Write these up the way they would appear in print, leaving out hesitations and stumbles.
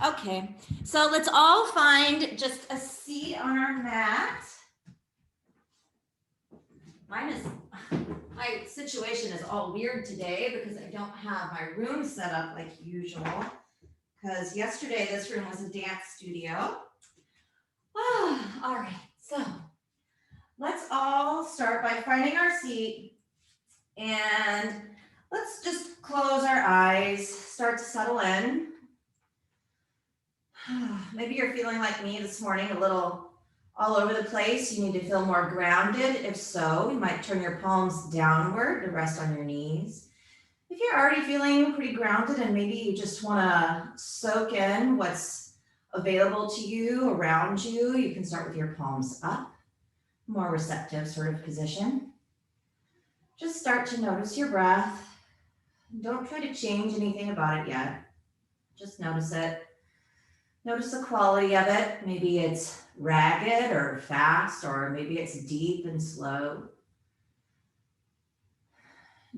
Okay, so let's all find just a seat on our mat. My situation is all weird today because I don't have my room set up like usual. Because yesterday this room was a dance studio. All right, so let's all start by finding our seat and let's just close our eyes, start to settle in. Maybe you're feeling like me this morning, a little all over the place. You need to feel more grounded. If so, you might turn your palms downward to rest on your knees. If you're already feeling pretty grounded and maybe you just want to soak in what's available to you around you, you can start with your palms up, more receptive sort of position. Just start to notice your breath. Don't try to change anything about it yet. Just notice it. Notice the quality of it. Maybe it's ragged or fast, or maybe it's deep and slow.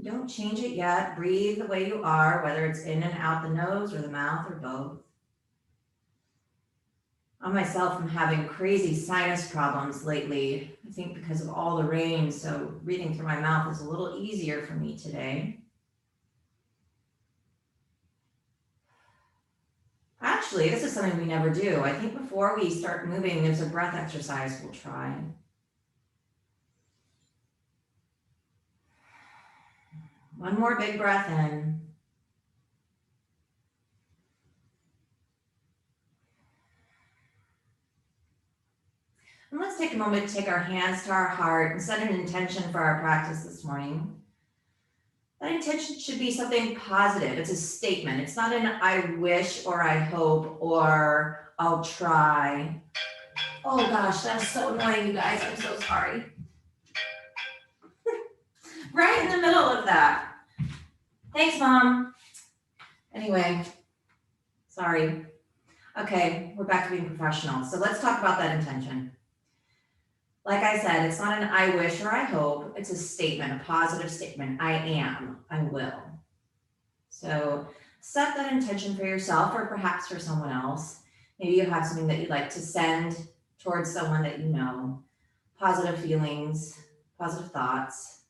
Don't change it yet. Breathe the way you are, whether it's in and out the nose or the mouth or both. I myself am having crazy sinus problems lately, I think because of all the rain, so breathing through my mouth is a little easier for me today. Actually, this is something we never do. I think before we start moving, there's a breath exercise we'll try. One more big breath in. And let's take a moment to take our hands to our heart and set an intention for our practice this morning. That intention should be something positive. It's a statement. It's not an I wish or I hope or I'll try. Oh gosh, that's so annoying, you guys. I'm so sorry. Right in the middle of that. Thanks, Mom. Anyway, sorry. Okay, we're back to being professional. So let's talk about that intention. Like I said, it's not an I wish or I hope. It's a statement, a positive statement. I am, I will. So set that intention for yourself or perhaps for someone else. Maybe you have something that you'd like to send towards someone that you know. Positive feelings, positive thoughts.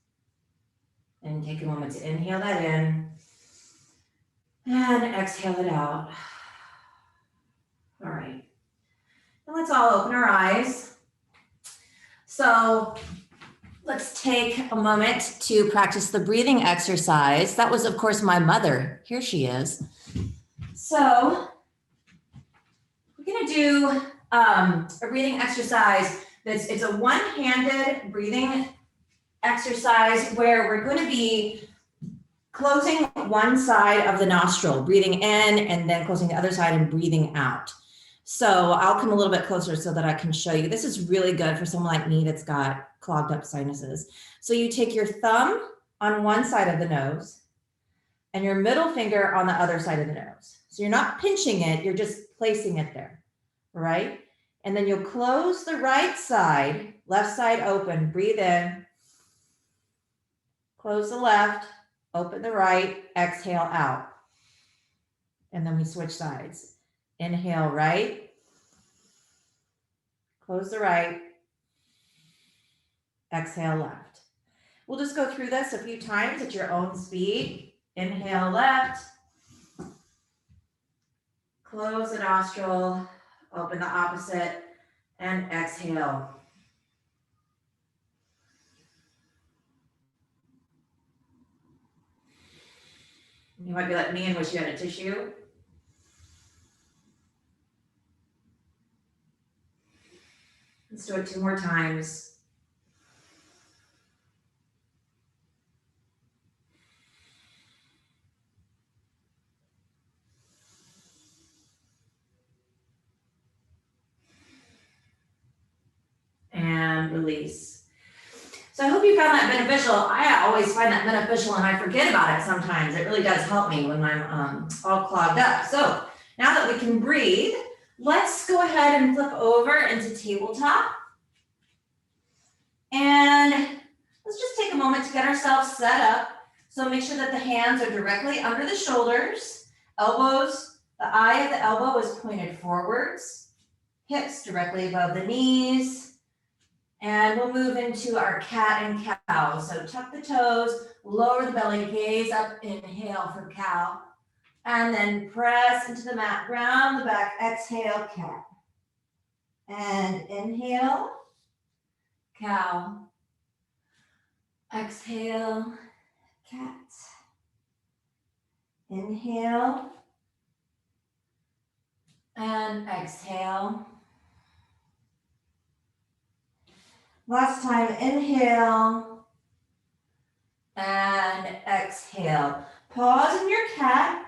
And take a moment to inhale that in and exhale it out. All right. And let's all open our eyes. So let's take a moment to practice the breathing exercise. That was, of course, my mother. Here she is. So we're going to do a breathing exercise. It's a one-handed breathing exercise where we're going to be closing one side of the nostril, breathing in, and then closing the other side and breathing out. So I'll come a little bit closer so that I can show you. This is really good for someone like me that's got clogged up sinuses. So you take your thumb on one side of the nose and your middle finger on the other side of the nose. So you're not pinching it, you're just placing it there, right? And then you'll close the right side, left side open, breathe in, close the left, open the right, exhale out. And then we switch sides. Inhale right, close the right, exhale left. We'll just go through this a few times at your own speed. Inhale left, close the nostril, open the opposite, and exhale. You might be like me and wish you had a tissue. Let's do it 2 more times. And release. So I hope you found that beneficial. I always find that beneficial and I forget about it sometimes. It really does help me when I'm all clogged up. So now that we can breathe, let's go ahead and flip over into tabletop. And let's just take a moment to get ourselves set up. So make sure that the hands are directly under the shoulders, elbows The eye of the elbow is pointed forwards, hips directly above the knees. And we'll move into our cat and cow. So tuck the toes, lower the belly, gaze up, inhale for cow. And then press into the mat, round the back, exhale, cat. And inhale, cow. Exhale, cat. Inhale. And exhale. Last time, inhale. And exhale. Pause in your cat.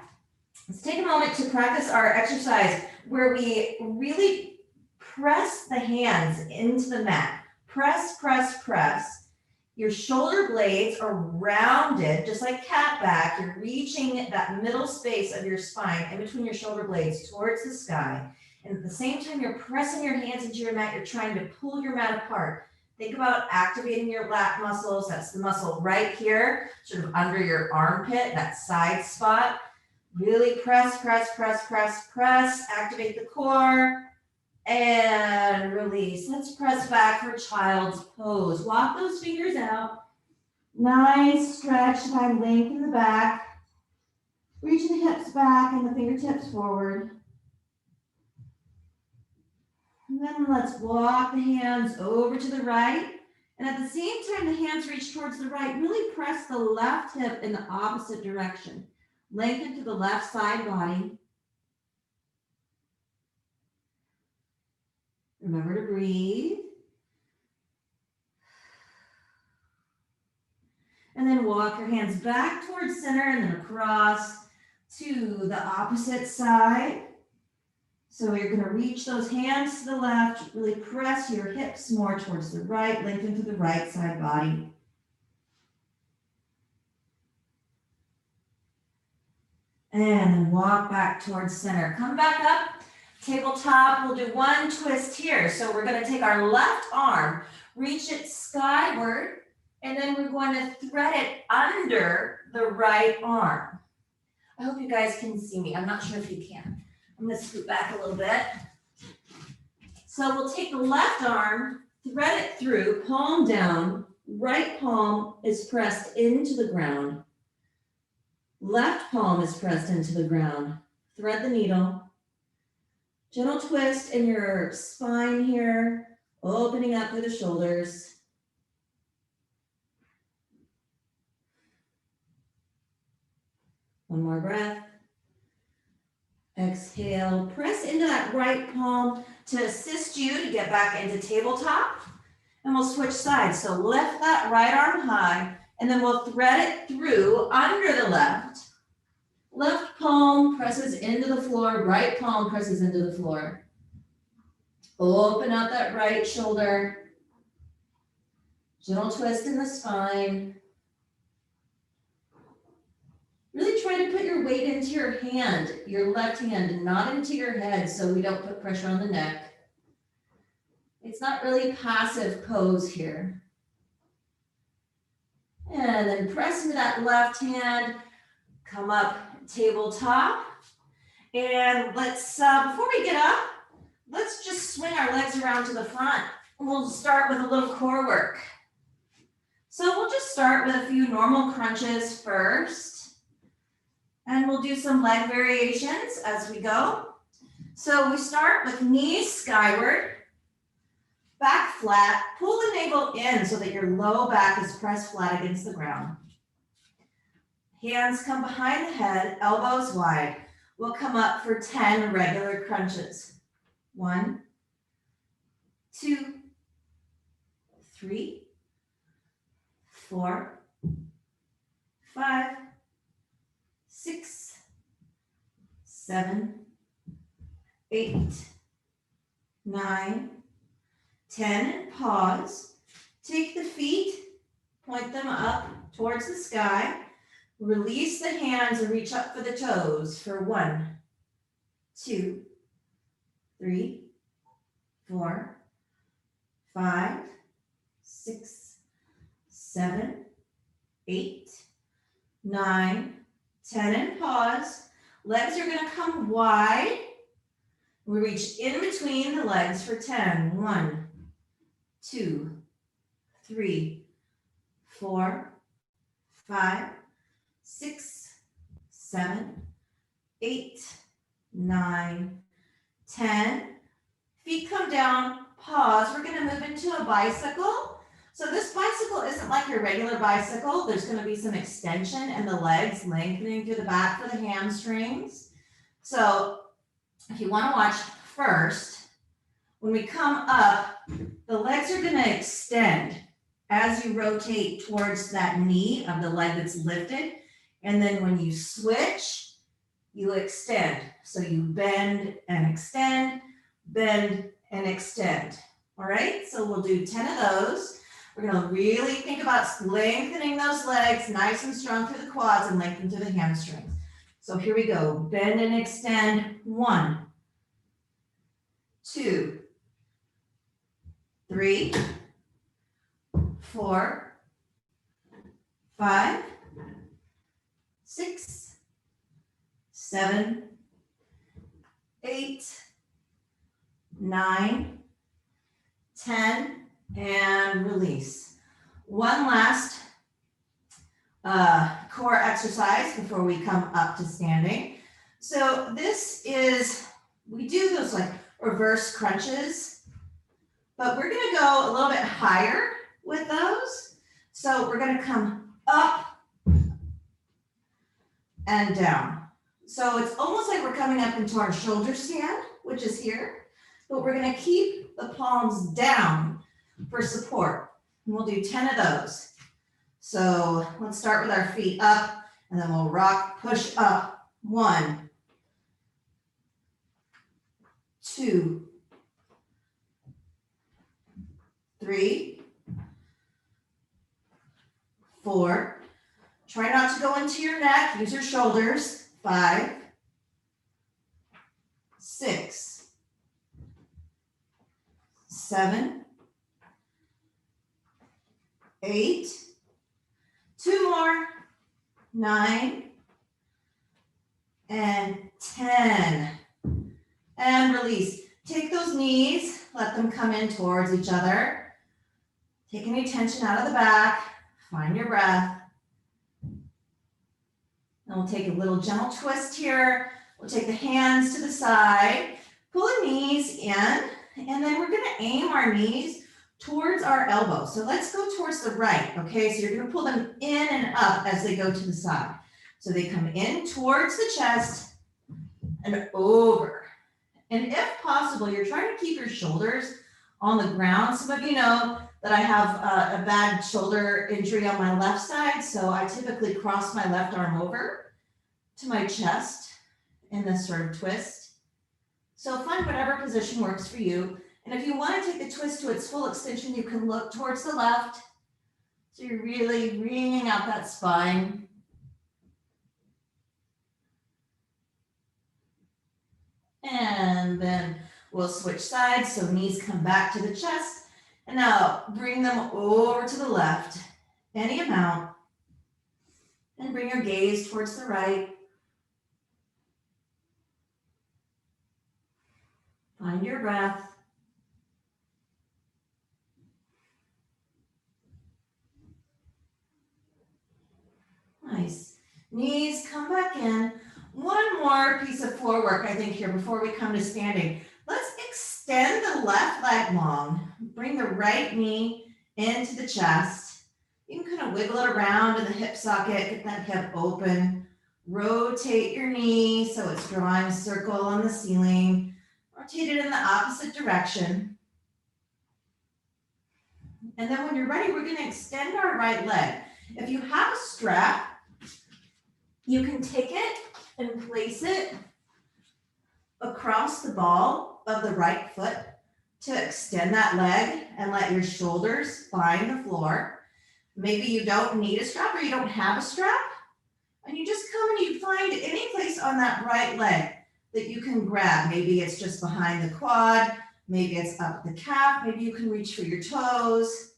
Let's take a moment to practice our exercise where we really press the hands into the mat. Press, press, press. Your shoulder blades are rounded, just like cat back. You're reaching that middle space of your spine in between your shoulder blades towards the sky. And at the same time, you're pressing your hands into your mat. You're trying to pull your mat apart. Think about activating your lat muscles. That's the muscle right here, sort of under your armpit, that side spot. Really press, press, press, press, press. Activate the core. And release. Let's press back for child's pose. Walk those fingers out. Nice stretch time, lengthen the back. Reach the hips back and the fingertips forward. And then let's walk the hands over to the right. And at the same time the hands reach towards the right, really press the left hip in the opposite direction. Lengthen to the left side body. Remember to breathe. And then walk your hands back towards center and then across to the opposite side. So you're going to reach those hands to the left, really press your hips more towards the right, lengthen to the right side body. And then walk back towards center. Come back up. Tabletop, we'll do one twist here. So we're going to take our left arm, reach it skyward, and then we're going to thread it under the right arm. I hope you guys can see me. I'm not sure if you can. I'm going to scoot back a little bit. So we'll take the left arm, thread it through, palm down, right palm is pressed into the ground. Left palm is pressed into the ground. Thread the needle. Gentle twist in your spine here, opening up through the shoulders. One more breath. Exhale, press into that right palm to assist you to get back into tabletop. And we'll switch sides. So lift that right arm high, and then we'll thread it through under the left. Left palm presses into the floor, right palm presses into the floor. Open up that right shoulder. Gentle twist in the spine. Really try to put your weight into your hand, your left hand, not into your head so we don't put pressure on the neck. It's not really passive pose here. And then press into that left hand, come up tabletop. And let's, before we get up, let's just swing our legs around to the front. We'll start with a little core work. So we'll just start with a few normal crunches first. And we'll do some leg variations as we go. So we start with knees skyward, back flat, pull the navel in so that your low back is pressed flat against the ground. Hands come behind the head, elbows wide. We'll come up for 10 regular crunches. 1, 2, 3, 4, 5, 6, 7, 8, 9, 10, and pause. Take the feet, point them up towards the sky. Release the hands and reach up for the toes for 1, 2, 3, 4, 5, 6, 7, 8, 9, 10, and pause. Legs are gonna come wide. We reach in between the legs for 10. 1, 2, 3, 4, 5, 6, 7, 8, 9, 10. Feet come down, pause. We're gonna move into a bicycle. So this bicycle isn't like your regular bicycle. There's gonna be some extension in the legs, lengthening through the back for the hamstrings. So if you wanna watch first, when we come up, the legs are gonna extend as you rotate towards that knee of the leg that's lifted. And then when you switch, you extend. So you bend and extend, bend and extend. All right, so we'll do 10 of those. We're gonna really think about lengthening those legs nice and strong through the quads and lengthen through the hamstrings. So here we go, bend and extend. 1, 2, 3, 4, 5, 6, 7, 8, 9, 10, and release. One last core exercise before we come up to standing. So this is, we do those like reverse crunches, but we're gonna go a little bit higher with those. So we're gonna come up and down. So it's almost like we're coming up into our shoulder stand, which is here, but we're gonna keep the palms down for support. And we'll do 10 of those. So let's start with our feet up and then we'll rock, push up. 1, 2, 3, 4. Try not to go into your neck, use your shoulders. 5, 6, 7, 8, 2 more, 9, and 10. And release. Take those knees, let them come in towards each other. Take any tension out of the back, find your breath. And we'll take a little gentle twist here. We'll take the hands to the side, pull the knees in, and then we're gonna aim our knees towards our elbows. So let's go towards the right, okay? So you're gonna pull them in and up as they go to the side. So they come in towards the chest and over. And if possible, you're trying to keep your shoulders on the ground. Some of you know that I have a bad shoulder injury on my left side, so I typically cross my left arm over to my chest in this sort of twist. So find whatever position works for you. And if you want to take the twist to its full extension, you can look towards the left. So you're really wringing out that spine. And then we'll switch sides. So knees come back to the chest. And now bring them over to the left, any amount. And bring your gaze towards the right. Find your breath. Nice. Knees come back in. One more piece of floor work, I think, here before we come to standing. Let's extend the left leg long. Bring the right knee into the chest. You can kind of wiggle it around in the hip socket, get that hip open. Rotate your knee so it's drawing a circle on the ceiling. Rotate it in the opposite direction. And then when you're ready, we're going to extend our right leg. If you have a strap, you can take it and place it across the ball of the right foot to extend that leg and let your shoulders find the floor. Maybe you don't need a strap or you don't have a strap, and you just come and you find any place on that right leg that you can grab. Maybe it's just behind the quad, maybe it's up the calf, maybe you can reach for your toes.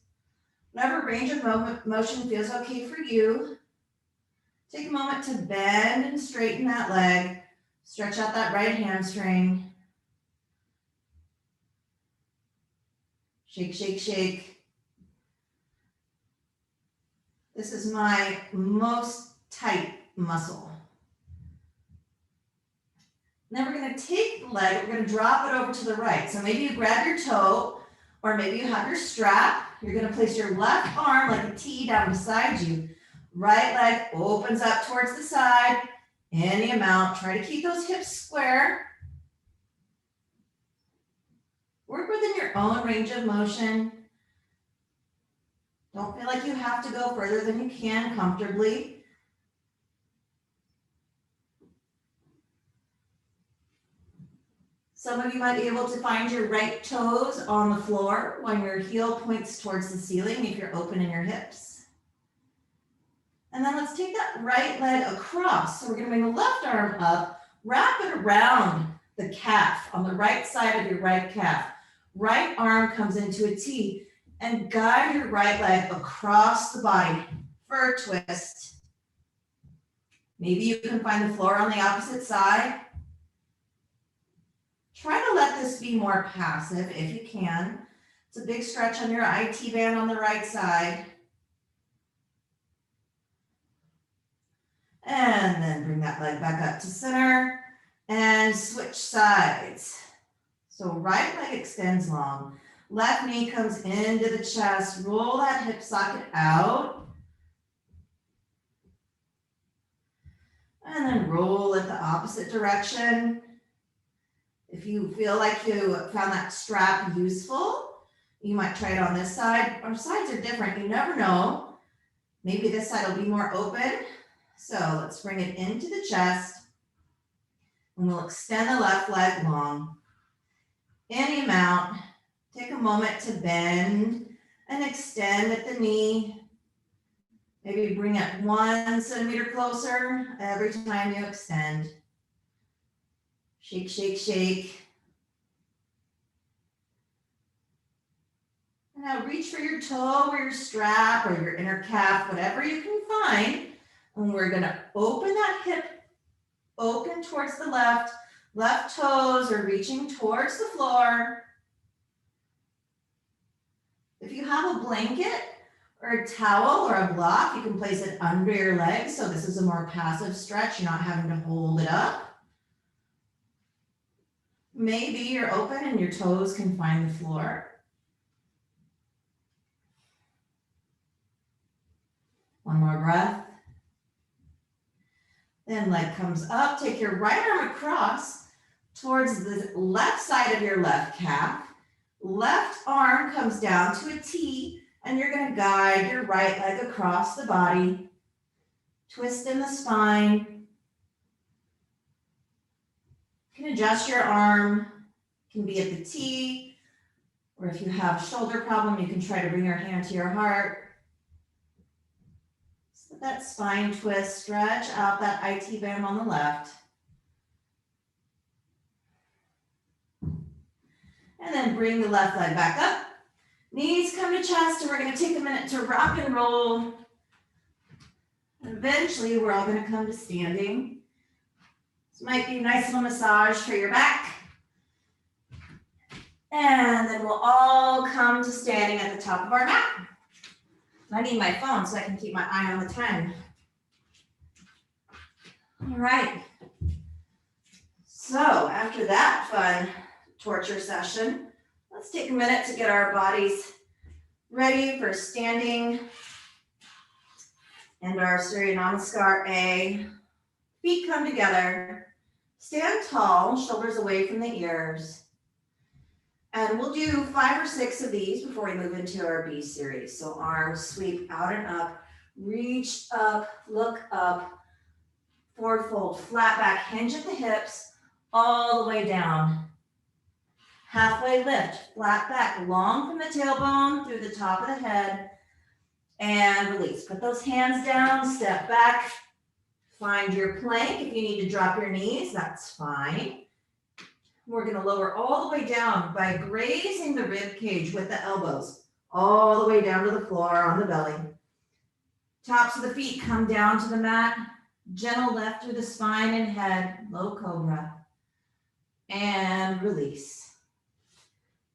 Whatever range of motion feels okay for you. Take a moment to bend and straighten that leg. Stretch out that right hamstring. Shake, shake, shake. This is my most tight muscle. Then we're going to take the leg, we're going to drop it over to the right. So maybe you grab your toe, or maybe you have your strap. You're going to place your left arm like a T down beside you. Right leg opens up towards the side, any amount. Try to keep those hips square. Work within your own range of motion. Don't feel like you have to go further than you can comfortably. Some of you might be able to find your right toes on the floor when your heel points towards the ceiling if you're open in your hips. And then let's take that right leg across. So we're going to bring the left arm up, wrap it around the calf on the right side of your right calf. Right arm comes into a T and guide your right leg across the body for a twist. Maybe you can find the floor on the opposite side. Try to let this be more passive if you can. It's a big stretch on your IT band on the right side. And then bring that leg back up to center and switch sides. So right leg extends long. Left knee comes into the chest. Roll that hip socket out. And then roll it the opposite direction. If you feel like you found that strap useful, you might try it on this side. Our sides are different. You never know. Maybe this side will be more open. So let's bring it into the chest. And we'll extend the left leg long. Any amount. Take a moment to bend and extend at the knee. Maybe bring it 1 centimeter closer every time you extend. Shake, shake, shake. And now reach for your toe or your strap or your inner calf, whatever you can find. And we're going to open that hip, open towards the left. Left toes are reaching towards the floor. If you have a blanket or a towel or a block, you can place it under your legs. So this is a more passive stretch. You're not having to hold it up. Maybe you're open and your toes can find the floor. One more breath. Then leg comes up. Take your right arm across towards the left side of your left calf. Left arm comes down to a T, and you're going to guide your right leg across the body. Twist in the spine. You can adjust your arm. It can be at the T, or if you have shoulder problem, you can try to bring your hand to your heart. So that spine twist, stretch out that IT band on the left. And then bring the left leg back up. Knees come to chest, and we're going to take a minute to rock and roll. Eventually, we're all going to come to standing. This might be a nice little massage for your back. And then we'll all come to standing at the top of our mat. I need my phone so I can keep my eye on the time. All right. So after that fun torture session, let's take a minute to get our bodies ready for standing and our Surya Namaskar A. Feet come together. Stand tall, shoulders away from the ears. And we'll do 5 or 6 of these before we move into our B series. So arms sweep out and up, reach up, look up, forward fold, flat back, hinge at the hips, all the way down. Halfway lift, flat back, long from the tailbone through the top of the head, and release. Put those hands down, step back, find your plank. If you need to drop your knees, that's fine. We're going to lower all the way down by grazing the rib cage with the elbows, all the way down to the floor on the belly. Tops of the feet come down to the mat. Gentle lift through the spine and head, low cobra. And release.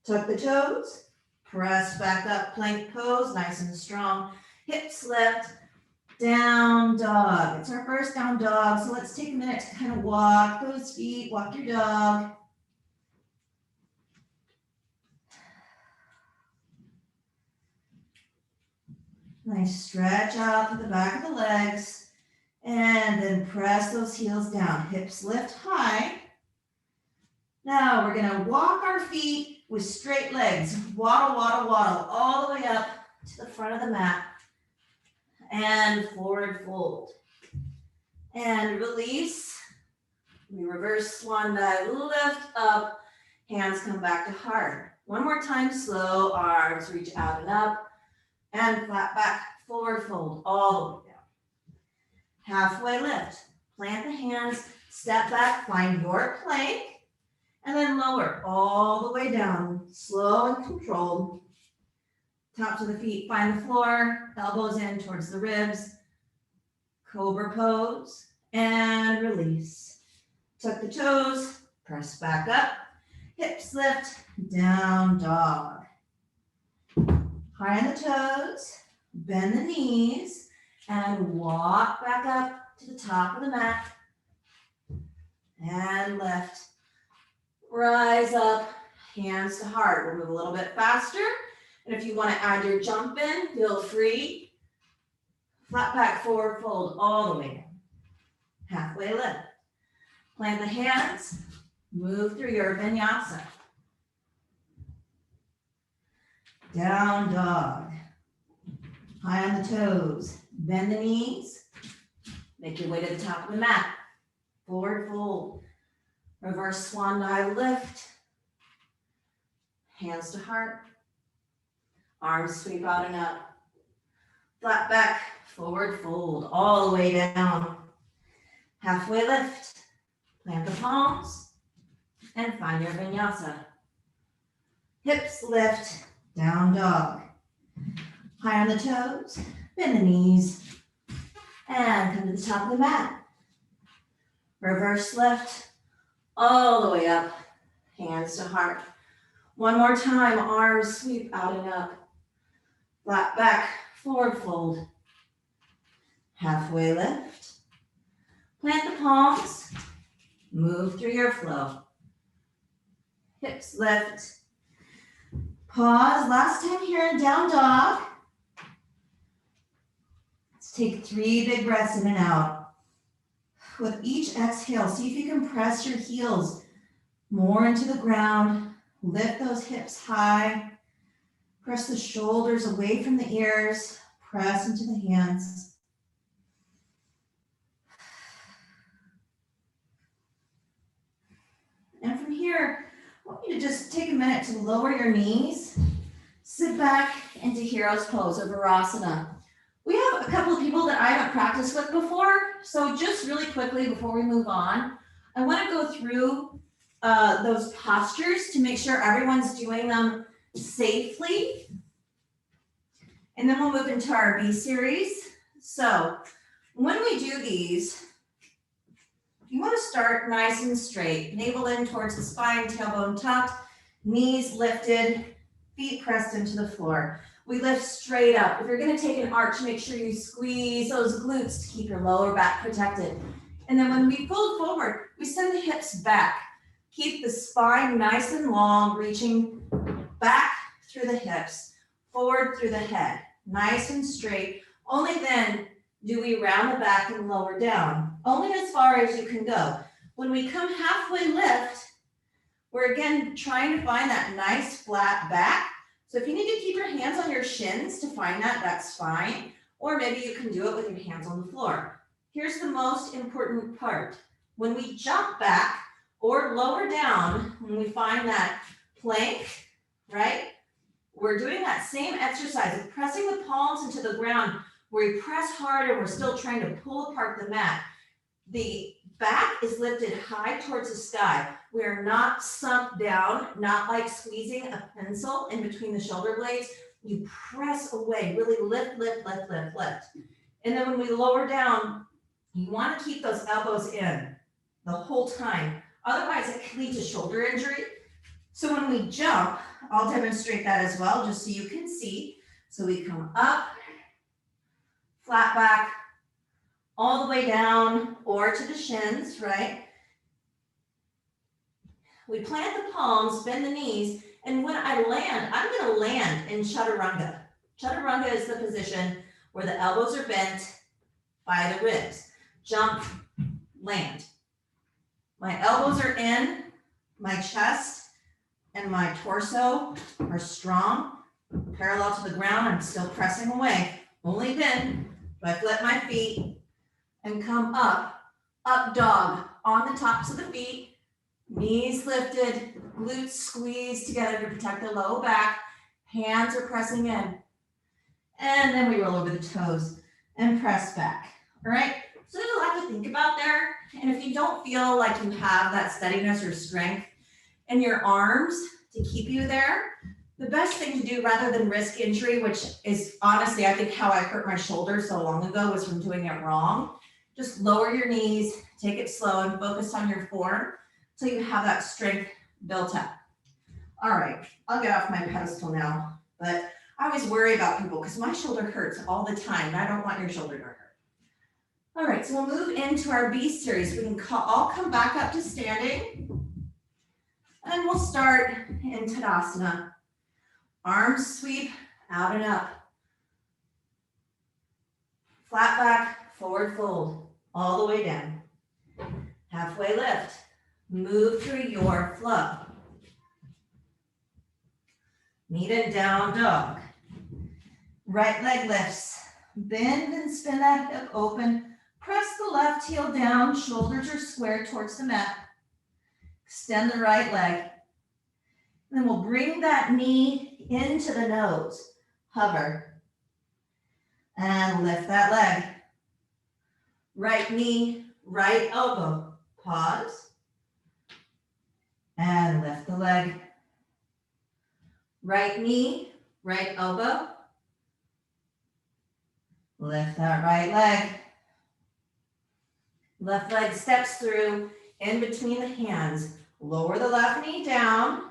Tuck the toes, press back up, plank pose, nice and strong. Hips lift, down dog. It's our first down dog, so let's take a minute to kind of walk those feet, walk your dog. Nice stretch out to the back of the legs, and then press those heels down. Hips lift high. Now we're gonna walk our feet with straight legs. Waddle, waddle, waddle, all the way up to the front of the mat. And forward fold. And release. We reverse swan dive, lift up, hands come back to heart. One more time, slow, arms reach out and up. And flat back, forward fold, all the way down. Halfway lift, plant the hands, step back, find your plank, and then lower all the way down, slow and controlled. Tops of the feet find the floor, elbows in towards the ribs. Cobra pose, and release. Tuck the toes, press back up, hips lift, down dog. High on the toes, bend the knees, and walk back up to the top of the mat. And lift. Rise up, hands to heart. We'll move a little bit faster. And if you want to add your jump in, feel free. Flat back, forward fold all the way down. Halfway lift. Plant the hands, move through your vinyasa. Down dog. High on the toes. Bend the knees. Make your way to the top of the mat. Forward fold. Reverse swan dive lift. Hands to heart. Arms sweep out and up. Flat back, forward fold, all the way down. Halfway lift. Plant the palms. And find your vinyasa. Hips lift. Down dog. High on the toes, bend the knees, and come to the top of the mat. Reverse lift, all the way up, hands to heart. One more time, arms sweep out and up. Flat back, forward fold. Halfway lift. Plant the palms, move through your flow. Hips lift. Pause, last time here in down dog. Let's take 3 big breaths in and out. With each exhale, see if you can press your heels more into the ground. Lift those hips high. Press the shoulders away from the ears. Press into the hands. And from here, I want you to just take a minute to lower your knees, sit back into Hero's Pose or Virasana. We have a couple of people that I haven't practiced with before, so just really quickly before we move on, I want to go through those postures to make sure everyone's doing them safely. And then we'll move into our B series. So when we do these, you want to start nice and straight, navel in towards the spine, tailbone tucked, knees lifted, feet pressed into the floor. We lift straight up. If you're going to take an arch, make sure you squeeze those glutes to keep your lower back protected. And then when we fold forward, we send the hips back. Keep the spine nice and long, reaching back through the hips, forward through the head, nice and straight. Only then do we round the back and lower down, only as far as you can go. When we come halfway lift, we're again trying to find that nice flat back. So if you need to keep your hands on your shins to find that, that's fine. Or maybe you can do it with your hands on the floor. Here's the most important part. When we jump back or lower down, when we find that plank, right? We're doing that same exercise of pressing the palms into the ground where we press hard and we're still trying to pull apart the mat. The back is lifted high towards the sky. We are not sunk down, not like squeezing a pencil in between the shoulder blades. You press away, really lift, lift, lift, lift, lift. And then when we lower down, You want to keep those elbows in the whole time. Otherwise, it can lead to shoulder injury. So when we jump, I'll demonstrate that as well, just so you can see. So we come up, flat back, all the way down or to the shins, right? We plant the palms, bend the knees, and when I land, I'm going to land in chaturanga. Chaturanga is the position where the elbows are bent by the ribs. Jump, land. My elbows are in, my chest and my torso are strong, parallel to the ground. I'm still pressing away. Only then do I flip my feet and come up, up dog on the tops of the feet, knees lifted, glutes squeezed together to protect the low back, hands are pressing in. And then we roll over the toes and press back, all right? So there's a lot to think about there. And if you don't feel like you have that steadiness or strength in your arms to keep you there, the best thing to do rather than risk injury, which is honestly, I think how I hurt my shoulder so long ago was from doing it wrong. Just lower your knees, take it slow and focus on your form so you have that strength built up. All right, I'll get off my pedestal now, but I always worry about people because my shoulder hurts all the time and I don't want your shoulder to hurt. All right, so we'll move into our B series. We can all come back up to standing and we'll start in Tadasana. Arms sweep out and up. Flat back, forward fold, all the way down. Halfway lift. Move through your flow. Knee and down dog. Right leg lifts. Bend and spin that hip open. Press the left heel down. Shoulders are square towards the mat. Extend the right leg. And then we'll bring that knee into the nose. Hover. And lift that leg. Right knee, right elbow. Pause. And lift the leg. Right knee, right elbow. Lift that right leg. Left leg steps through in between the hands. Lower the left knee down.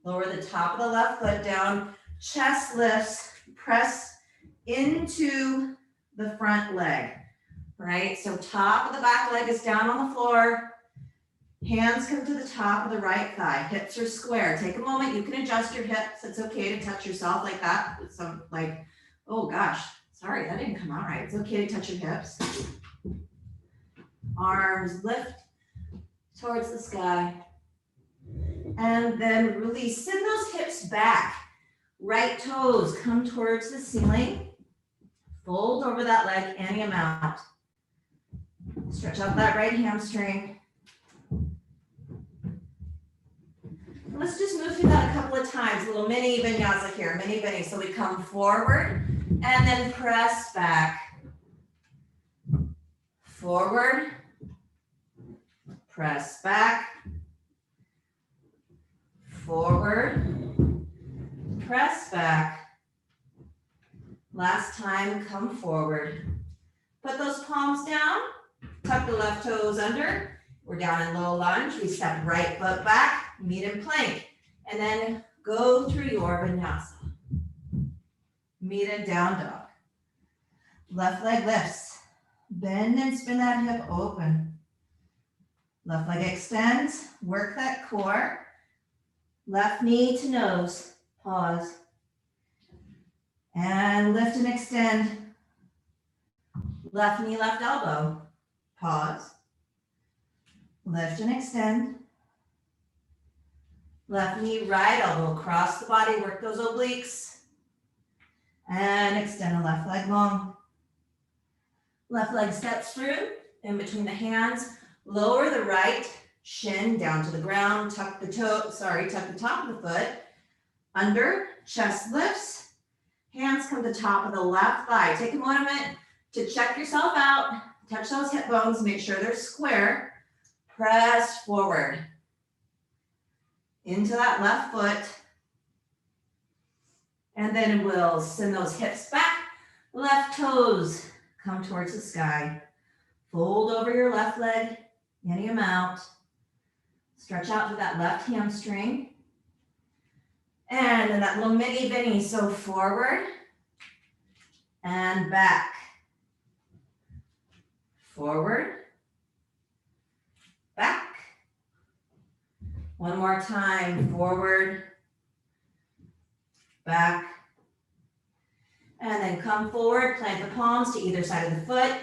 Lower the top of the left foot down. Chest lifts. Press into the front leg. Right? So top of the back leg is down on the floor. Hands come to the top of the right thigh. Hips are square. Take a moment. You can adjust your hips. It's okay to touch yourself like that. With some like, oh gosh, sorry, that didn't come out right. It's okay to touch your hips. Arms lift towards the sky. And then release. Send those hips back. Right toes come towards the ceiling. Fold over that leg any amount. Stretch out that right hamstring. Let's just move through that a couple of times. A little mini vinyasa here, mini vini. So we come forward and then press back. Forward, press back. Forward, press back. Last time, come forward. Put those palms down, tuck the left toes under. We're down in low lunge. We step right foot back, meet in plank, and then go through your vinyasa. Meet in down dog. Left leg lifts. Bend and spin that hip open. Left leg extends. Work that core. Left knee to nose. Pause. And lift and extend. Left knee, left elbow. Pause. Lift and extend. Left knee, right elbow, cross the body, work those obliques. And extend the left leg long. Left leg steps through, in between the hands. Lower the right shin down to the ground, tuck the top of the foot. Under, chest lifts. Hands come to the top of the left thigh. Take a moment to check yourself out. Touch those hip bones, make sure they're square. Press forward into that left foot. And then we'll send those hips back. Left toes come towards the sky. Fold over your left leg any amount. Stretch out to that left hamstring. And then that little mini Vinny, so forward and back. Forward, back. One more time, forward, back. And then come forward, plant the palms to either side of the foot,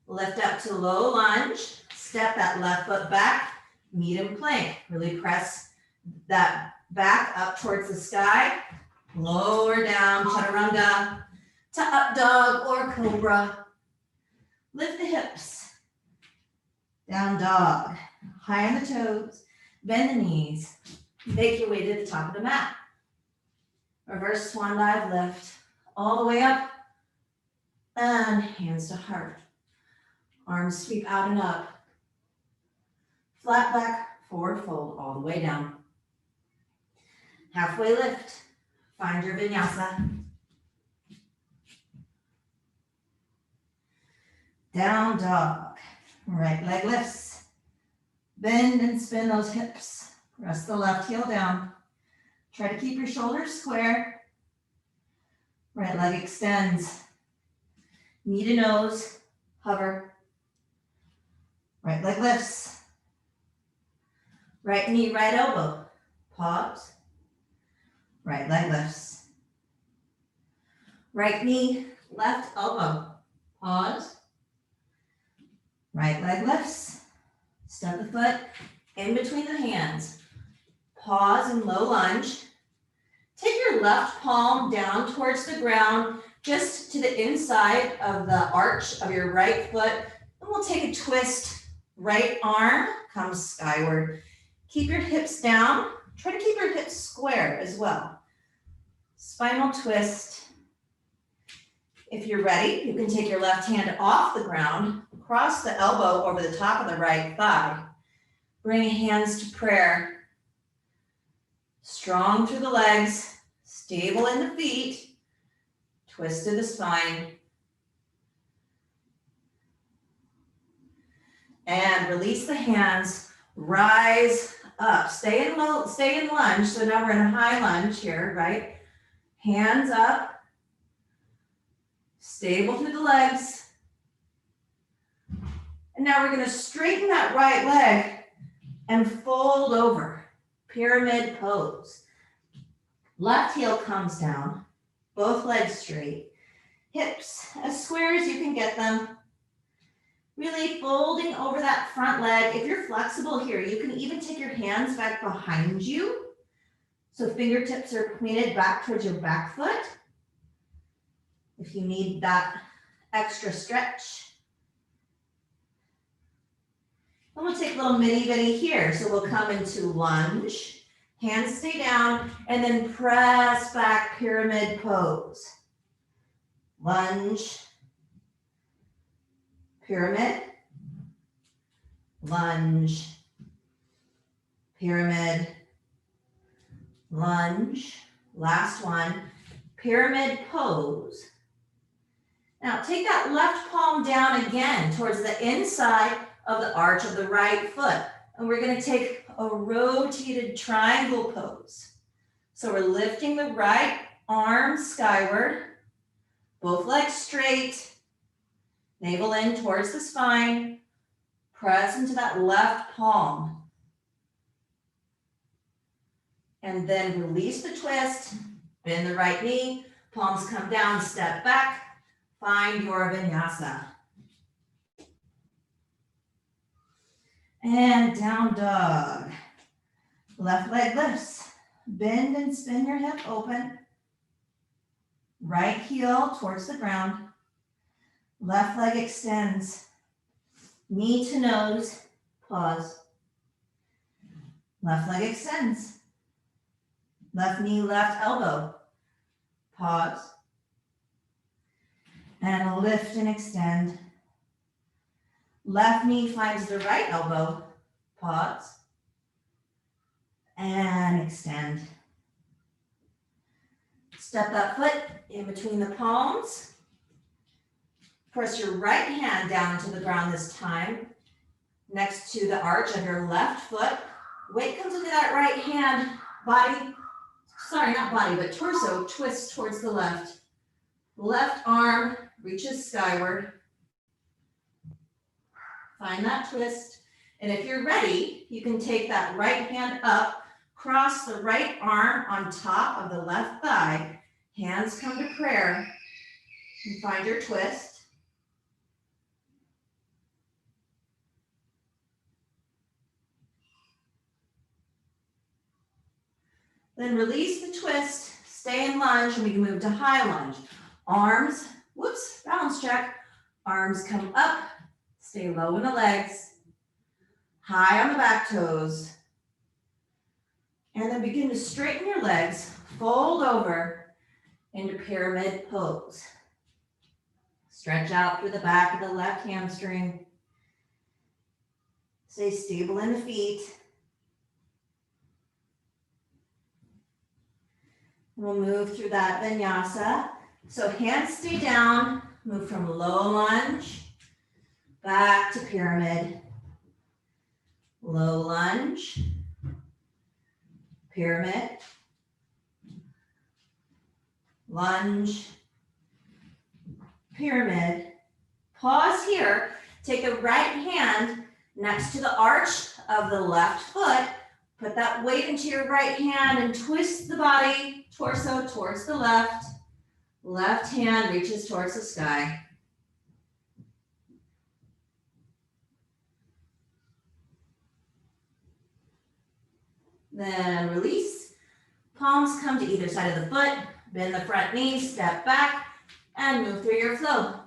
lift up to low lunge, step that left foot back, medium plank. Really press that back up towards the sky, lower down, chaturanga, to up dog or cobra. Lift the hips, down dog, high on the toes, bend the knees, make your way to the top of the mat. Reverse swan dive lift, all the way up, and hands to heart. Arms sweep out and up. Flat back, forward fold, all the way down. Halfway lift, find your vinyasa. Down dog, right leg lifts. Bend and spin those hips. Press the left heel down. Try to keep your shoulders square. Right leg extends. Knee to nose, hover. Right leg lifts. Right knee, right elbow. Pause. Right leg lifts. Right knee, left elbow. Pause. Right leg lifts. Step the foot in between the hands. Pause and low lunge. Take your left palm down towards the ground, just to the inside of the arch of your right foot. And we'll take a twist. Right arm comes skyward. Keep your hips down. Try to keep your hips square as well. Spinal twist. If you're ready, you can take your left hand off the ground, cross the elbow over the top of the right thigh. Bring hands to prayer. Strong through the legs, stable in the feet, twist to the spine. And release the hands, rise up. Stay in lunge. So now we're in a high lunge here, right? Hands up. Stable through the legs. And now we're going to straighten that right leg and fold over. Pyramid pose. Left heel comes down. Both legs straight. Hips as square as you can get them. Really folding over that front leg. If you're flexible here, you can even take your hands back behind you. So fingertips are pointed back towards your back foot. If you need that extra stretch. And we'll take a little mini Vinny here. So we'll come into lunge, hands stay down, and then press back, pyramid pose. Lunge, pyramid, lunge, pyramid, lunge. Last one, pyramid pose. Now take that left palm down again towards the inside of the arch of the right foot. And we're going to take a rotated triangle pose. So we're lifting the right arm skyward, both legs straight, navel in towards the spine, press into that left palm. And then release the twist, bend the right knee, palms come down, step back. Find your vinyasa. And down dog. Left leg lifts. Bend and spin your hip open. Right heel towards the ground. Left leg extends. Knee to nose. Pause. Left leg extends. Left knee, left elbow. Pause. And lift and extend. Left knee finds the right elbow. Pause. And extend. Step that foot in between the palms. Press your right hand down into the ground this time, next to the arch of your left foot. Weight comes into that right hand, body, sorry, not body, but torso, twist towards the left. Left arm reaches skyward. Find that twist. And if you're ready, you can take that right hand up, cross the right arm on top of the left thigh. Hands come to prayer. And find your twist. Then release the twist, stay in lunge, and we can move to high lunge. Arms, whoops, balance check. Arms come up, stay low in the legs, high on the back toes. And then begin to straighten your legs, fold over into pyramid pose. Stretch out through the back of the left hamstring. Stay stable in the feet. We'll move through that vinyasa. So hands stay down, move from low lunge, back to pyramid. Low lunge, pyramid, lunge, pyramid. Pause here. Take the right hand next to the arch of the left foot. Put that weight into your right hand and twist the body, torso towards the left. Left hand reaches towards the sky. Then release. Palms come to either side of the foot. Bend the front knee, step back, and move through your flow.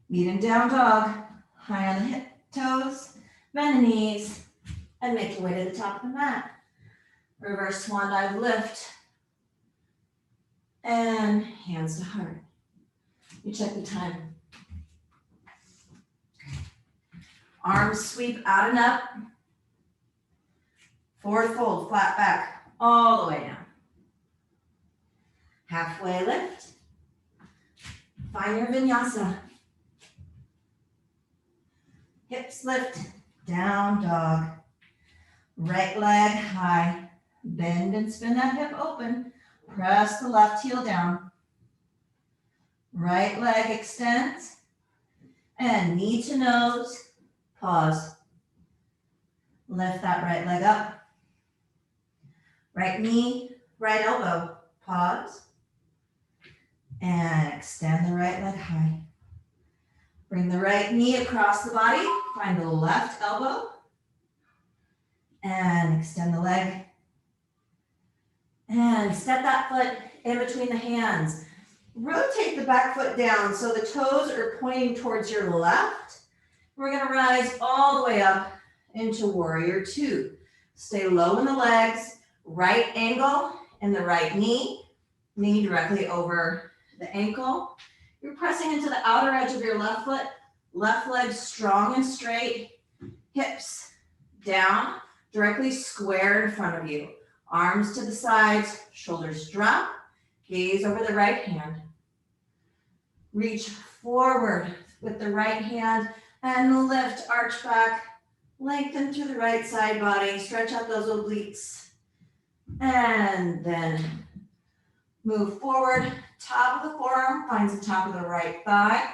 Meet in down dog. High on the hip toes, bend the knees, and make your way to the top of the mat. Reverse swan dive lift. And hands to heart. You check the time. Arms sweep out and up. Forward fold, flat back, all the way down. Halfway lift. Find your vinyasa. Hips lift, down dog. Right leg high. Bend and spin that hip open. Press the left heel down. Right leg extends. And knee to nose. Pause. Lift that right leg up. Right knee, right elbow. Pause. And extend the right leg high. Bring the right knee across the body. Find the left elbow. And extend the leg. And step that foot in between the hands. Rotate the back foot down so the toes are pointing towards your left. We're going to rise all the way up into warrior two. Stay low in the legs. Right angle in the right knee. Knee directly over the ankle. You're pressing into the outer edge of your left foot. Left leg strong and straight. Hips down, directly square in front of you. Arms to the sides, shoulders drop. Gaze over the right hand. Reach forward with the right hand and lift, arch back. Lengthen through the right side body. Stretch out those obliques. And then move forward. Top of the forearm finds the top of the right thigh.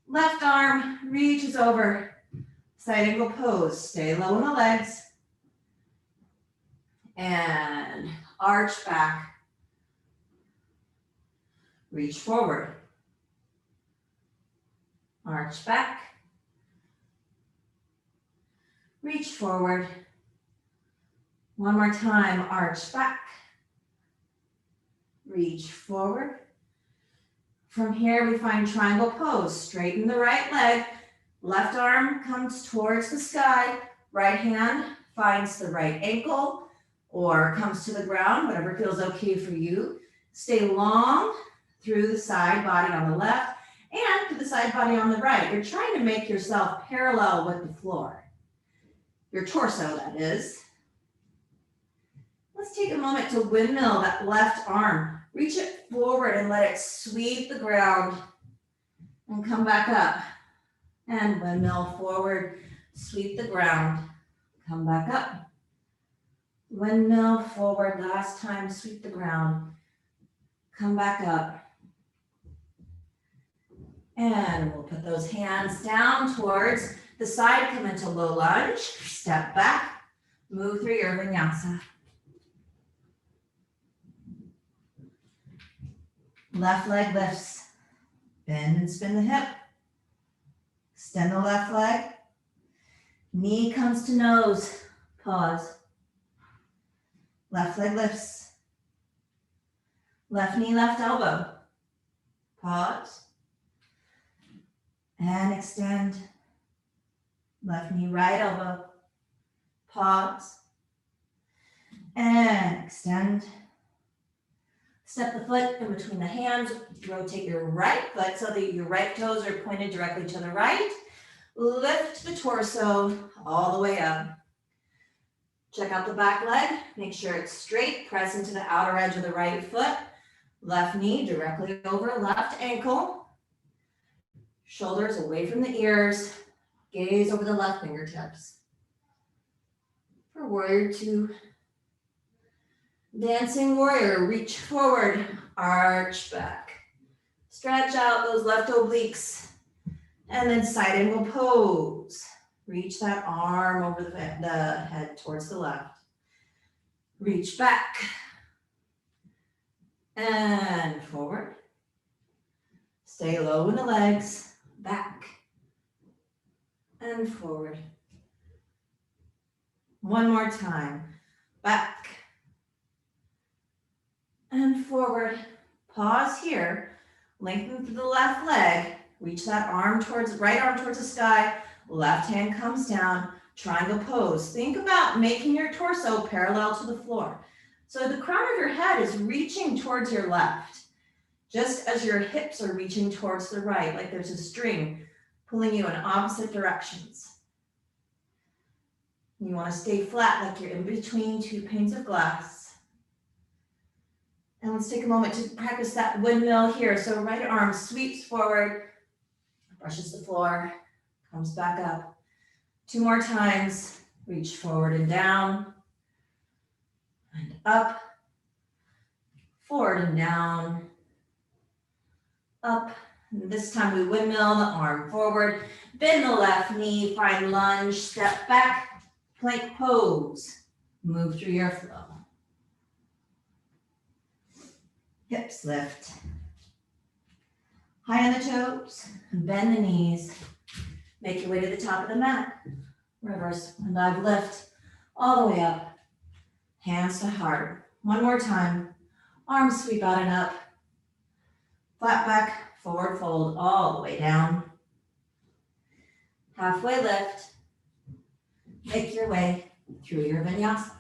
Left arm reaches over. Side angle pose. Stay low in the legs. And arch back. Reach forward. Arch back. Reach forward. One more time, arch back. Reach forward. From here, we find triangle pose. Straighten the right leg. Left arm comes towards the sky. Right hand finds the right ankle or comes to the ground, whatever feels okay for you. Stay long through the side body on the left and through the side body on the right. You're trying to make yourself parallel with the floor. Your torso, that is. Let's take a moment to windmill that left arm. Reach it forward and let it sweep the ground and come back up. And windmill forward, sweep the ground, come back up. Windmill forward, last time, sweep the ground, come back up. And we'll put those hands down towards the side, come into low lunge, step back, move through your vinyasa. Left leg lifts, bend and spin the hip. Extend the left leg. Knee comes to nose, pause. Left leg lifts. Left knee, left elbow, pause. And extend. Left knee, right elbow, pause. And extend. Step the foot in between the hands, rotate your right foot so that your right toes are pointed directly to the right. Lift the torso all the way up. Check out the back leg, make sure it's straight, press into the outer edge of the right foot. Left knee directly over left ankle. Shoulders away from the ears, gaze over the left fingertips. For warrior two. Dancing warrior, reach forward, arch back. Stretch out those left obliques. And then side angle pose. Reach that arm over the head towards the left. Reach back. And forward. Stay low in the legs, back. And forward. One more time, back. And forward, pause here, lengthen through the left leg, reach that arm towards, right arm towards the sky, left hand comes down, triangle pose. Think about making your torso parallel to the floor. So the crown of your head is reaching towards your left, just as your hips are reaching towards the right, like there's a string pulling you in opposite directions. You want to stay flat, like you're in between two panes of glass. And let's take a moment to practice that windmill here. So right arm sweeps forward, brushes the floor, comes back up. Two more times, reach forward and down, and up, forward and down, up. And this time we windmill the arm forward, bend the left knee, find lunge, step back, plank pose, move through your flow. Hips lift. High on the toes, bend the knees. Make your way to the top of the mat. Reverse and dive lift all the way up. Hands to heart. One more time. Arms sweep out and up. Flat back, forward fold all the way down. Halfway lift. Make your way through your vinyasa.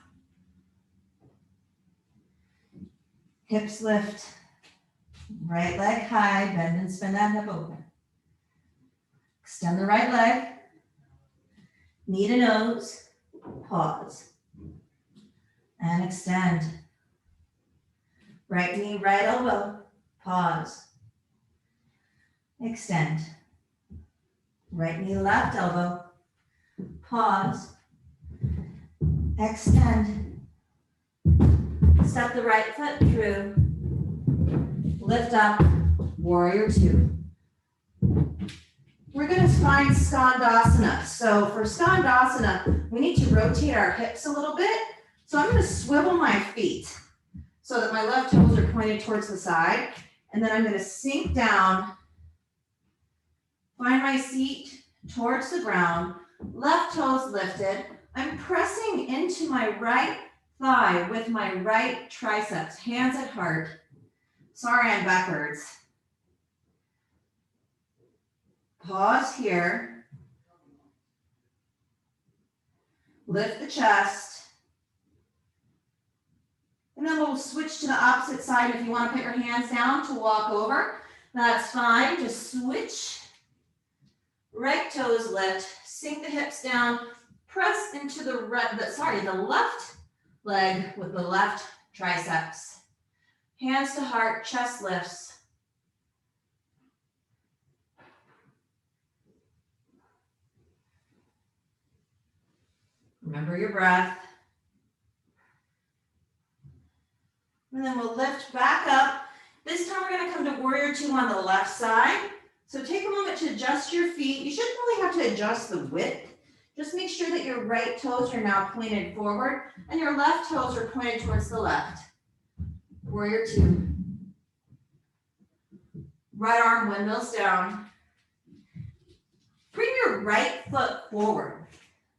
Hips lift, right leg high, bend and spin that hip open. Extend the right leg, knee to nose, pause. And extend. Right knee, right elbow, pause. Extend. Right knee, left elbow, pause. Extend. Step the right foot through, lift up, warrior two. We're going to find Skandasana. So for Skandasana, we need to rotate our hips a little bit. So I'm going to swivel my feet so that my left toes are pointed towards the side. And then I'm going to sink down, find my seat towards the ground, left toes lifted. I'm pressing into my right thigh with my right triceps, hands at heart. Sorry, I'm backwards. Pause here. Lift the chest. And then we'll switch to the opposite side. If you want to put your hands down to walk over, that's fine. Just switch. Right toes lift, sink the hips down, press into the left leg with the left triceps. Hands to heart, chest lifts. Remember your breath. And then we'll lift back up. This time we're gonna come to warrior two on the left side. So take a moment to adjust your feet. You shouldn't really have to adjust the width. Just make sure that your right toes are now pointed forward and your left toes are pointed towards the left. Warrior two. Right arm windmills down. Bring your right foot forward.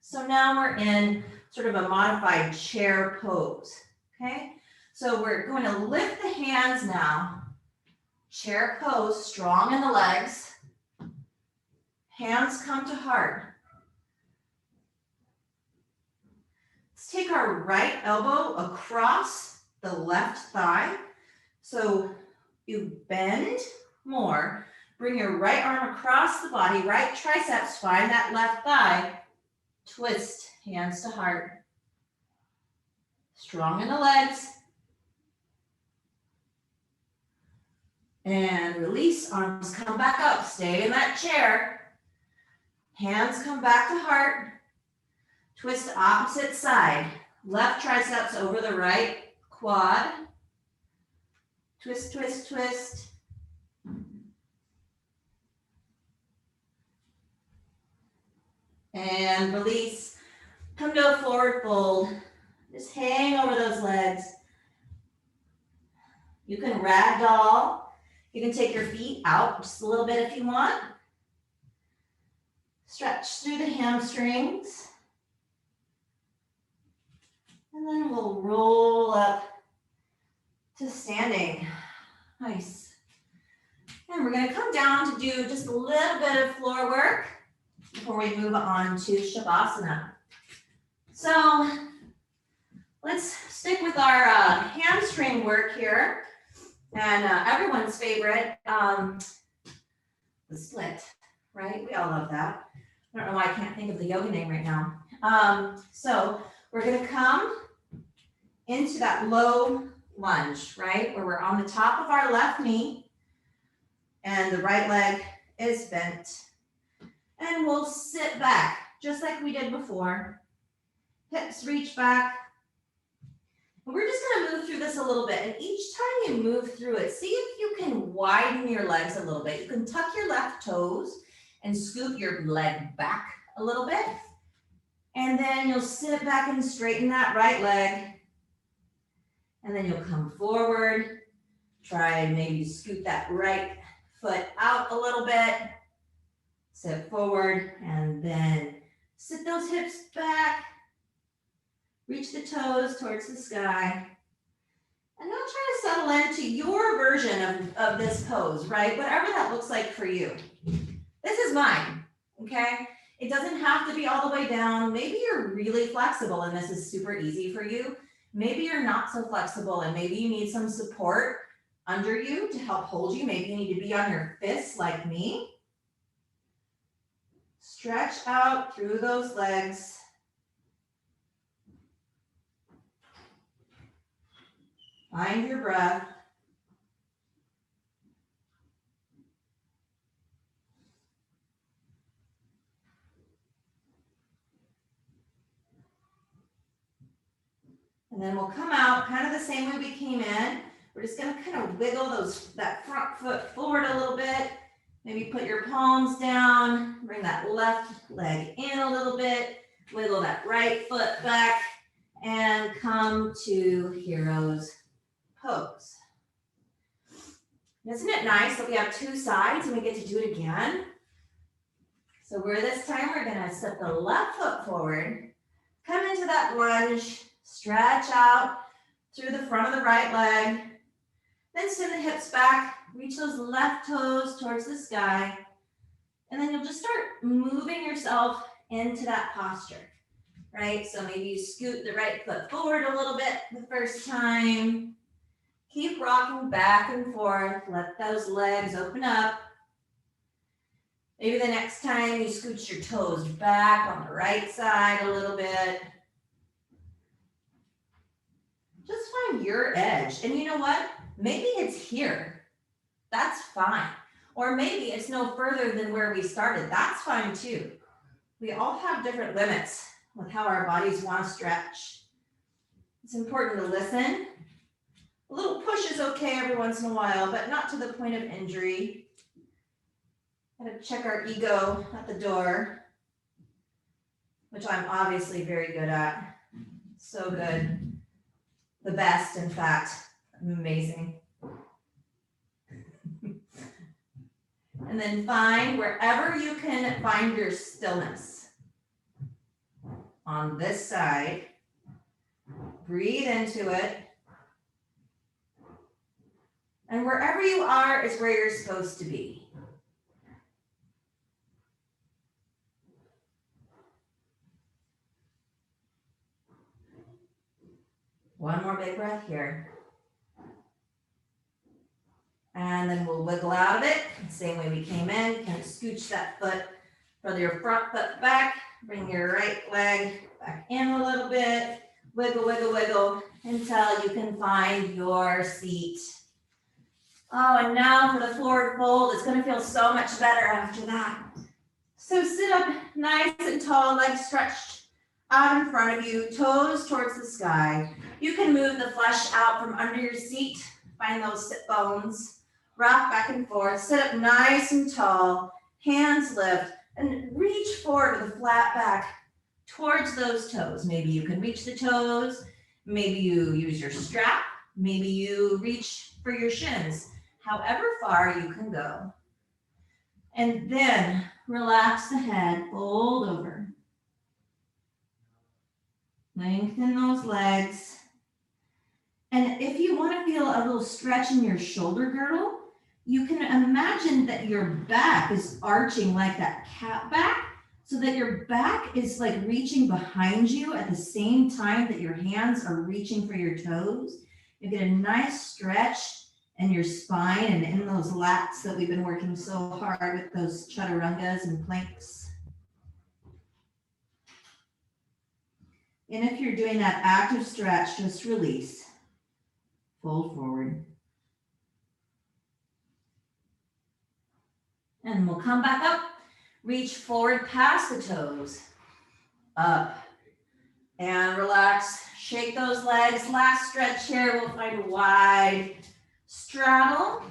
So now we're in sort of a modified chair pose, okay? So we're going to lift the hands now. Chair pose, strong in the legs. Hands come to heart. Let's take our right elbow across the left thigh. So you bend more. Bring your right arm across the body, right triceps, find that left thigh. Twist, hands to heart. Strong in the legs. And release, arms come back up, stay in that chair. Hands come back to heart. Twist opposite side. Left triceps over the right quad. Twist, twist, twist. And release. Come to a forward fold. Just hang over those legs. You can ragdoll. You can take your feet out just a little bit if you want. Stretch through the hamstrings. And then we'll roll up to standing. Nice. And we're going to come down to do just a little bit of floor work before we move on to Shavasana. So let's stick with our hamstring work here. And everyone's favorite, the split, right? We all love that. I don't know why I can't think of the yoga name right now. So we're gonna come into that low lunge, right? Where we're on the top of our left knee and the right leg is bent. And we'll sit back, just like we did before. Hips reach back. And we're just gonna move through this a little bit. And each time you move through it, see if you can widen your legs a little bit. You can tuck your left toes and scoop your leg back a little bit. And then you'll sit back and straighten that right leg. And then you'll come forward. Try and maybe scoot that right foot out a little bit. Sit forward and then sit those hips back. Reach the toes towards the sky. And now try to settle into your version of this pose, right? Whatever that looks like for you. This is mine, okay? It doesn't have to be all the way down. Maybe you're really flexible and this is super easy for you. Maybe you're not so flexible and maybe you need some support under you to help hold you. Maybe you need to be on your fists like me. Stretch out through those legs. Find your breath. And then we'll come out kind of the same way we came in. We're just going to kind of wiggle that front foot forward a little bit. Maybe put your palms down. Bring that left leg in a little bit. Wiggle that right foot back and come to hero's pose. Isn't it nice that we have two sides and we get to do it again? So this time we're going to step the left foot forward, come into that lunge, stretch out through the front of the right leg, then send the hips back, reach those left toes towards the sky, and then you'll just start moving yourself into that posture, right? So maybe you scoot the right foot forward a little bit the first time. Keep rocking back and forth. Let those legs open up. Maybe the next time you scooch your toes back on the right side a little bit. Just find your edge. And you know what? Maybe it's here. That's fine. Or maybe it's no further than where we started. That's fine too. We all have different limits with how our bodies want to stretch. It's important to listen. A little push is okay every once in a while, but not to the point of injury. Gotta check our ego at the door, which I'm obviously very good at. So good. The best, in fact. Amazing. And then find wherever you can find your stillness. On this side, breathe into it. And wherever you are is where you're supposed to be. One more big breath here. And then we'll wiggle out of it, same way we came in. Kind of scooch that foot, from your front foot back, bring your right leg back in a little bit, wiggle, wiggle, wiggle, until you can find your seat. Oh, and now for the forward fold, it's gonna feel so much better after that. So sit up nice and tall, legs stretched out in front of you, toes towards the sky. You can move the flesh out from under your seat, find those sit bones. Rock back and forth, sit up nice and tall, hands lift, and reach forward with a flat back towards those toes. Maybe you can reach the toes, maybe you use your strap, maybe you reach for your shins, however far you can go. And then relax the head, fold over. Lengthen those legs. And if you want to feel a little stretch in your shoulder girdle, you can imagine that your back is arching like that cat back, so that your back is like reaching behind you at the same time that your hands are reaching for your toes. You get a nice stretch in your spine and in those lats that we've been working so hard with, those chaturangas and planks. And if you're doing that active stretch, just release. Fold forward. And we'll come back up, reach forward past the toes, up, and relax. Shake those legs. Last stretch here, we'll find a wide straddle.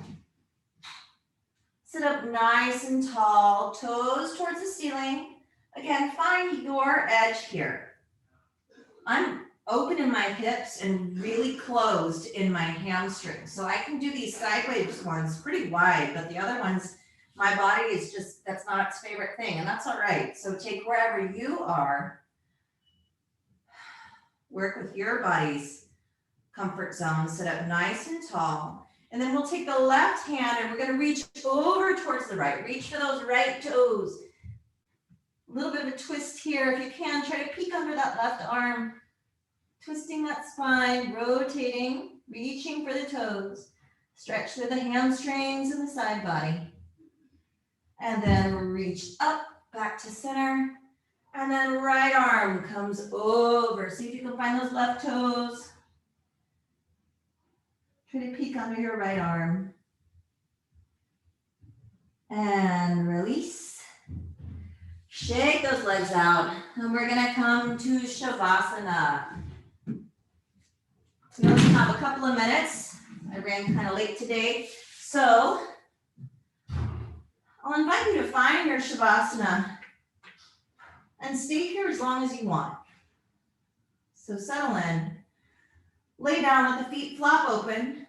Sit up nice and tall, toes towards the ceiling. Again, find your edge here. I'm open in my hips and really closed in my hamstrings. So I can do these sideways ones pretty wide, but the other ones, my body is just, that's not its favorite thing, and that's all right. So take wherever you are, work with your body's comfort zone, sit up nice and tall. And then we'll take the left hand and we're gonna reach over towards the right. Reach for those right toes. A little bit of a twist here. If you can, try to peek under that left arm. Twisting that spine, rotating, reaching for the toes. Stretch through the hamstrings and the side body. And then reach up, back to center. And then right arm comes over. See if you can find those left toes. Try to peek under your right arm. And release. Shake those legs out. And we're gonna come to Shavasana. So we only have a couple of minutes. I ran kind of late today. So I'll invite you to find your Shavasana and stay here as long as you want. So settle in. Lay down with the feet flop open.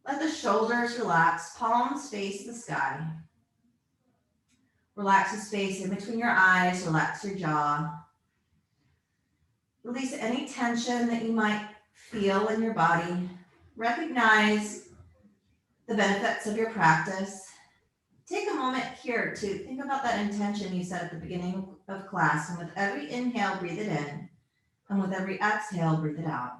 Let the shoulders relax, palms face the sky. Relax the space in between your eyes, relax your jaw. Release any tension that you might feel in your body. Recognize the benefits of your practice. Take a moment here to think about that intention you set at the beginning of class, and with every inhale, breathe it in, and with every exhale, breathe it out.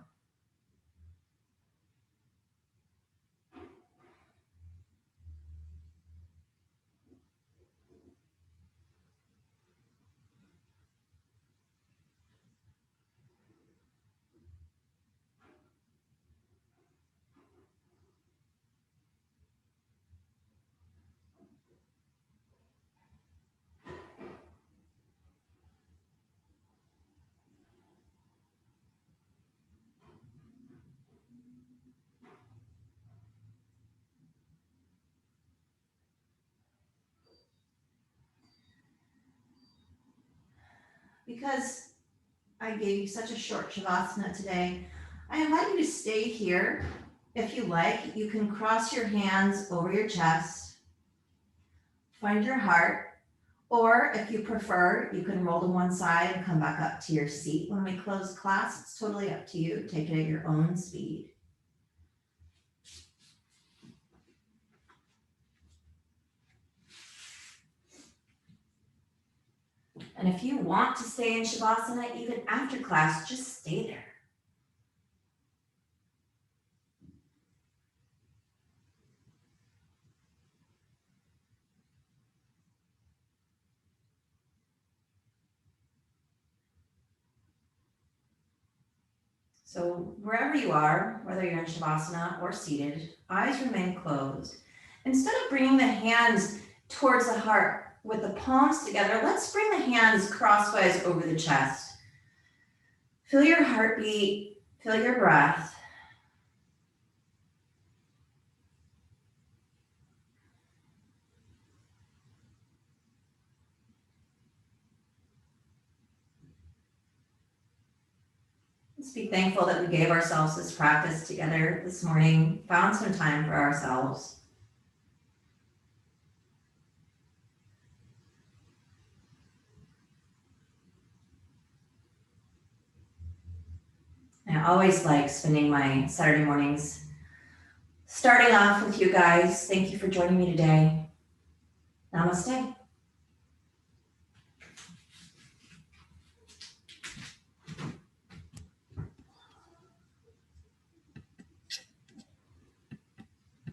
because I gave you such a short Shavasana today, I invite you to stay here. If you like, you can cross your hands over your chest, find your heart, or if you prefer, you can roll to one side and come back up to your seat. When we close class, it's totally up to you. Take it at your own speed. And if you want to stay in Shavasana even after class, just stay there. So wherever you are, whether you're in Shavasana or seated, eyes remain closed. Instead of bringing the hands towards the heart with the palms together, let's bring the hands crosswise over the chest. Feel your heartbeat, feel your breath. Let's be thankful that we gave ourselves this practice together this morning, found some time for ourselves. I always like spending my Saturday mornings starting off with you guys. Thank you for joining me today. Namaste.